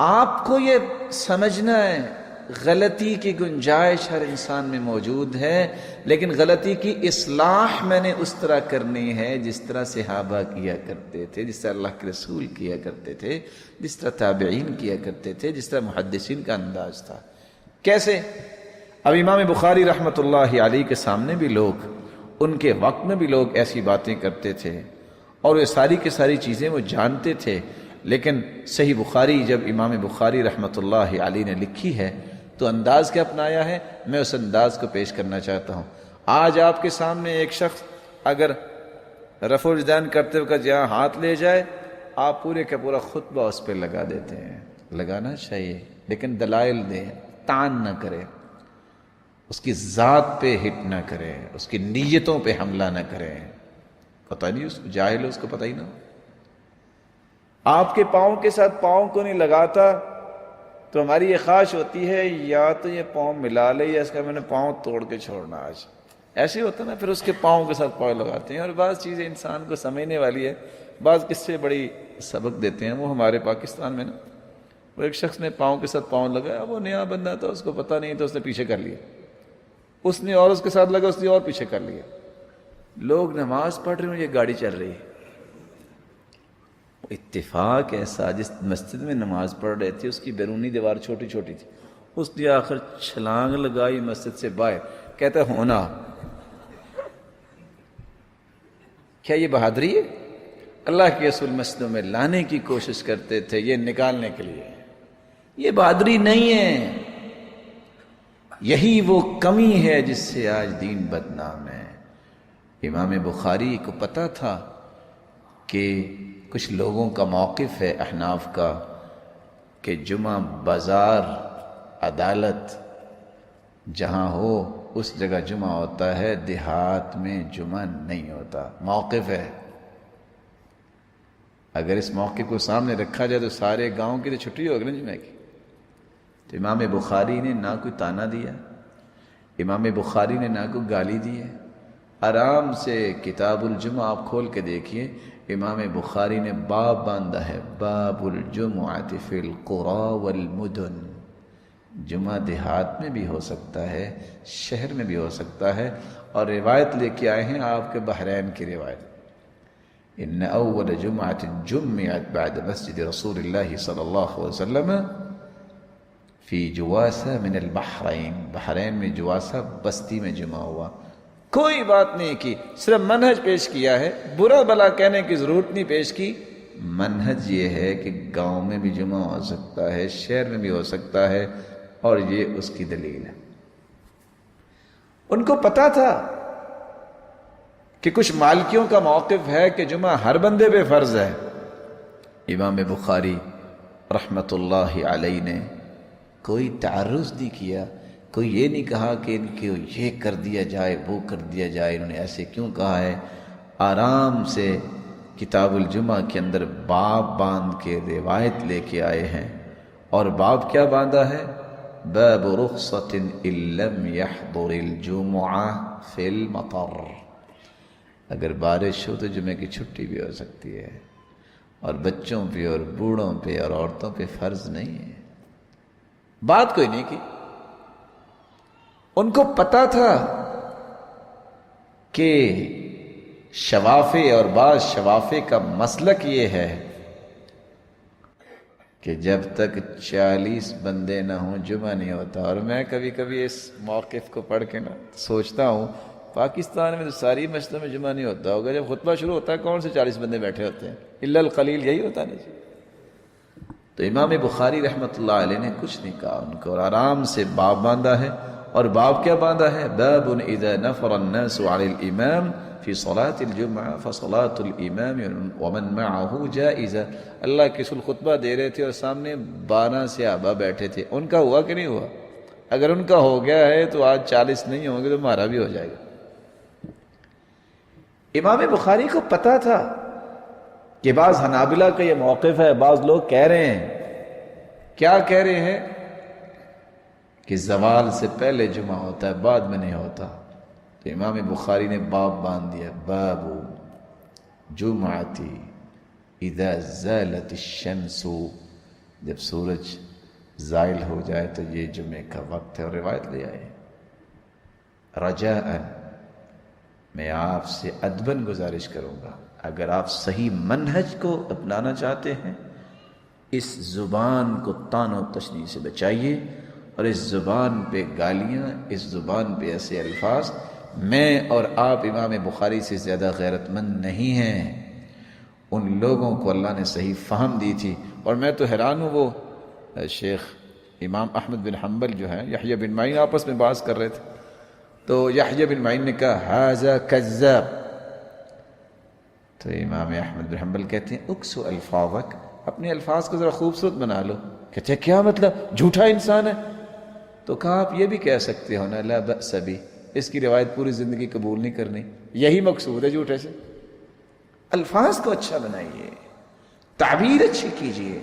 آپ کو یہ سمجھنا ہے غلطی کی گنجائش ہر انسان میں موجود ہے، لیکن غلطی کی اصلاح میں نے اس طرح کرنی ہے جس طرح صحابہ کیا کرتے تھے، جس طرح اللہ کے رسول کیا کرتے تھے، جس طرح تابعین کیا کرتے تھے، جس طرح محدثین کا انداز تھا۔ کیسے؟ اب امام بخاری رحمۃ اللہ علیہ کے سامنے بھی لوگ، ان کے وقت میں بھی لوگ ایسی باتیں کرتے تھے اور یہ ساری کی ساری چیزیں وہ جانتے تھے، لیکن صحیح بخاری جب امام بخاری رحمۃ اللہ علیہ نے لکھی ہے تو انداز کیا اپنایا ہے، میں اس انداز کو پیش کرنا چاہتا ہوں۔ آج آپ کے سامنے ایک شخص اگر رفع الیدین کرتے وقت جہاں ہاتھ لے جائے، آپ پورے کا پورا خطبہ اس پہ لگا دیتے ہیں۔ لگانا چاہیے لیکن دلائل دیں، طعن نہ کرے، اس کی ذات پہ ہٹ نہ کرے، اس کی نیتوں پہ حملہ نہ کرے۔ پتہ نہیں، اس کو جاہل ہے، اس کو پتہ ہی نہ ہو۔ آپ کے پاؤں کے ساتھ پاؤں کو نہیں لگاتا تو ہماری یہ خواہش ہوتی ہے یا تو یہ پاؤں ملا لے یا اس کا میں نے پاؤں توڑ کے چھوڑنا آج۔ ایسے ہوتا نا، پھر اس کے پاؤں کے ساتھ پاؤں لگاتے ہیں۔ اور بعض چیزیں انسان کو سمجھنے والی ہے، بعض کس سے بڑی سبق دیتے ہیں۔ وہ ہمارے پاکستان میں نا، وہ ایک شخص نے پاؤں کے ساتھ پاؤں لگایا، وہ نیا بندہ تھا، اس کو پتہ نہیں تو اس نے پیچھے کر لیا، اس نے اور اس کے ساتھ لگا، اس نے اور پیچھے کر لیا۔ لوگ نماز پڑھ رہے ہیں، یہ گاڑی چل رہی ہے۔ اتفاق ایسا، جس مسجد میں نماز پڑھ رہے تھے اس کی بیرونی دیوار چھوٹی چھوٹی تھی، اس نے آخر چھلانگ لگائی مسجد سے باہر۔ کہتا ہے ہونا کیا یہ بہادری ہے؟ اللہ کے رسول مسجدوں میں لانے کی کوشش کرتے تھے یہ نکالنے کے لیے۔ یہ بہادری نہیں ہے، یہی وہ کمی ہے جس سے آج دین بدنام ہے۔ امام بخاری کو پتا تھا کہ کچھ لوگوں کا موقف ہے احناف کا کہ جمعہ بازار عدالت جہاں ہو اس جگہ جمعہ ہوتا ہے، دیہات میں جمعہ نہیں ہوتا۔ موقف ہے، اگر اس موقف کو سامنے رکھا جائے تو سارے گاؤں کی تو چھٹی ہوگی نا جمعہ کی۔ تو امام بخاری نے نہ کوئی تانا دیا، امام بخاری نے نہ کوئی گالی دی ہے، آرام سے کتاب الجمعہ آپ کھول کے دیکھیے، امام بخاری نے باب باندھا ہے، باب الجمعۃ فی القری والمدن۔ جمعہ دیہات میں بھی ہو سکتا ہے، شہر میں بھی ہو سکتا ہے، اور روایت لے کے آئے ہیں آپ کے بحرین کی روایت، ان اول جمعۃ جمعت بعد مسجد رسول اللہ صلی اللہ علیہ وسلم فی جواسہ من البحرین، بحرین میں جواسہ بستی میں جمعہ ہوا۔ کوئی بات نہیں کی، صرف منہج پیش کیا ہے، برا بلا کہنے کی ضرورت نہیں پیش کی۔ منہج یہ ہے کہ گاؤں میں بھی جمعہ ہو سکتا ہے، شہر میں بھی ہو سکتا ہے، اور یہ اس کی دلیل ہے۔ ان کو پتا تھا کہ کچھ مالکیوں کا موقف ہے کہ جمعہ ہر بندے پہ فرض ہے۔ امام بخاری رحمۃ اللہ علیہ نے کوئی تعرض نہیں کیا، کوئی یہ نہیں کہا کہ ان کو یہ کر دیا جائے وہ کر دیا جائے، انہوں نے ایسے کیوں کہا ہے۔ آرام سے کتاب الجمعہ کے اندر باب باندھ کے روایت لے کے آئے ہیں، اور باب کیا باندھا ہے؟ باب رخصۃ ان لم يحضر الجمعہ فی المطر، اگر بارش ہو تو جمعے کی چھٹی بھی ہو سکتی ہے، اور بچوں پہ اور بوڑھوں پہ اور عورتوں پہ فرض نہیں ہے۔ بات کوئی نہیں کی۔ ان کو پتا تھا کہ شوافے اور بعض شوافے کا مسلک یہ ہے کہ جب تک 40 بندے نہ ہوں جمعہ نہیں ہوتا۔ اور میں کبھی کبھی اس موقف کو پڑھ کے نا سوچتا ہوں، پاکستان میں تو ساری مسجدوں میں جمعہ نہیں ہوتا ہوگا، جب خطبہ شروع ہوتا ہے کون سے 40 بندے بیٹھے ہوتے ہیں؟ الا القلیل، یہی ہوتا نہیں۔ تو امام بخاری رحمۃ اللہ علیہ نے کچھ نہیں کہا ان کو، اور آرام سے باب باندھا ہے، اور باب کیا باندھا ہے؟ باب اذا نفر الناس عن الامام فی صلاة الجمعہ فصلاة الامام ومن معه جائزہ۔ اللہ کے رسول خطبہ دے رہے تھے اور سامنے 12 صحابہ بیٹھے تھے، ان کا ہوا کہ نہیں ہوا؟ اگر ان کا ہو گیا ہے تو آج 40 نہیں ہوں گے تو ہمارا بھی ہو جائے گا۔ امام بخاری کو پتا تھا کہ بعض حنابلہ کا یہ موقف ہے، بعض لوگ کہہ رہے ہیں، کیا کہہ رہے ہیں؟ کہ زوال سے پہلے جمعہ ہوتا ہے، بعد میں نہیں ہوتا۔ تو امام بخاری نے باب باندھ دیا، باب جمعتی اذا زالت الشمس جب سورج زائل ہو جائے تو یہ جمعے کا وقت ہے، اور روایت لے آئے رجاءً میں آپ سے ادباً گزارش کروں گا، اگر آپ صحیح منہج کو اپنانا چاہتے ہیں اس زبان کو طعن و تشنیع سے بچائیے، اور اس زبان پہ گالیاں، اس زبان پہ ایسے الفاظ، میں اور آپ امام بخاری سے زیادہ غیرت مند نہیں ہیں۔ ان لوگوں کو اللہ نے صحیح فہم دی تھی، اور میں تو حیران ہوں، وہ شیخ امام احمد بن حنبل جو ہیں یحییٰ بن معین آپس میں بحث کر رہے تھے، تو یحییٰ بن معین نے کہا ھذا کذاب، تو امام احمد بن حنبل کہتے ہیں اکسو الفاظک، اپنے الفاظ کو ذرا خوبصورت بنا لو۔ کہتے ہیں کیا مطلب، جھوٹا انسان ہے؟ تو کہا آپ یہ بھی کہہ سکتے ہو نا لا بأس بہ، اس کی روایت پوری زندگی قبول نہیں کرنی، یہی مقصود ہے جھوٹے سے۔ الفاظ کو اچھا بنائیے، تعبیر اچھی کیجیے،